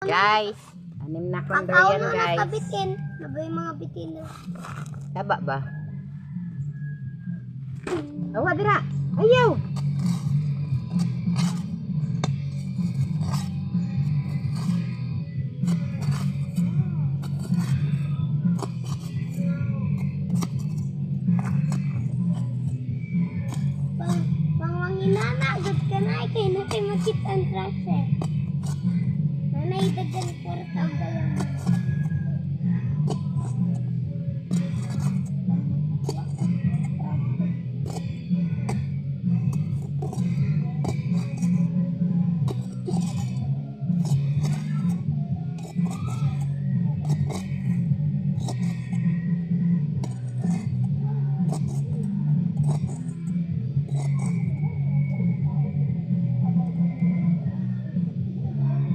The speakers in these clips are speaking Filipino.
Guys, anim na akong durian, guys. Nakabitin. Nabay mga bitin na. Taba ba? Awa, dira. Ayaw. Pangwanginana, agad ka na. Kaya na kayo makita ang trase. Nanay, dagan kwarta ang galang.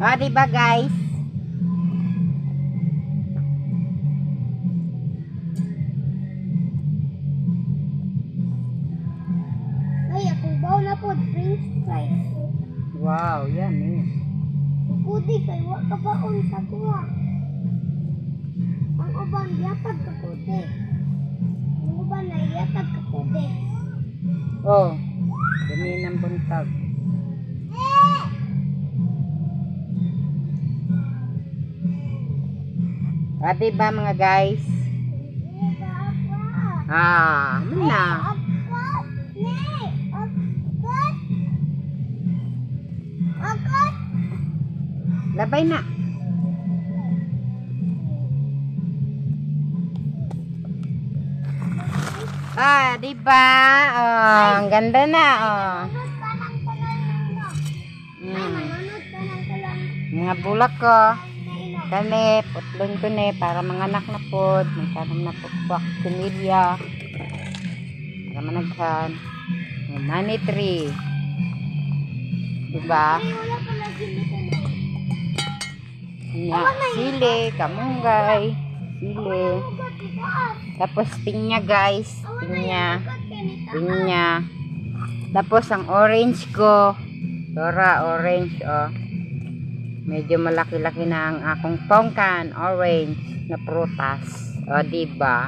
Ah, diba, guys? Ay, akong baw na po, french fries. Wow, yan eh. Pudi kay wa ka baon sa kuha. Ang uban yatag ka pudi. Ang uban na yatag ka pudi. Oh, ganyan ang buntag. Ah, diba, mga guys? Ah, ano na? Labay na. Ah, diba? Oh, ang ganda na, oh. Mga bulak ko. Kani, putlon ko ni, para manganak na po. Magkaroon na po kumilya. Para managhan. Money tree. Diba? Nya, sili, kamunggay, sili. Tapos pinya, guys. Pinya. Tapos ang orange ko. Dora, orange, oh. Medyo malaki-laki na ang akong pongkan, orange na prutas. O, diba?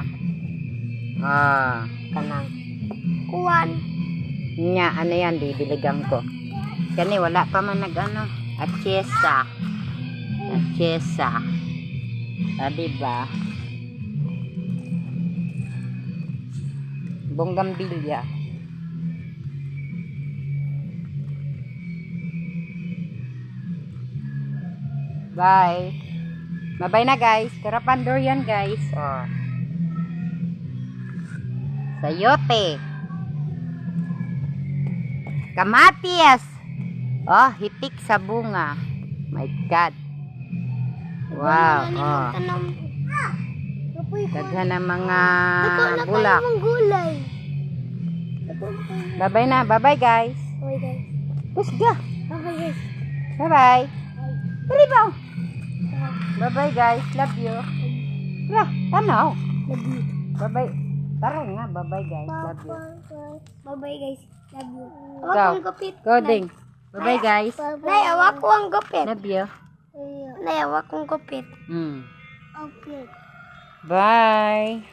Ah, kanang Kuwan. nya, ano yan, didiligan ko. Kani, wala pa man nag-ano. Atsyesa. O, diba? Bonggambilya. Bye. Bye-bye na, guys. Karapan durian, guys. Oh. Sayote. Kamatis. Oh, hitik sa bunga. My God. Wow. Oh. Daghan ng mga bulak. Bye-bye na. Bye-bye, guys. Bye guys. Pusga. Bye guys. Bye-bye. Bye-bye. Bye-bye, guys. Love you. Lah, tanaw. Love you. Bye-bye. Tara nga. Bye-bye, guys. Love you. Bye-bye guys. Love you. Go. Awak ang gupit. Go, Ding. Bye-bye, guys. Nay, awak ko ang gupit. Love you. Nay, awak kong gupit. Mm. Okay. Bye.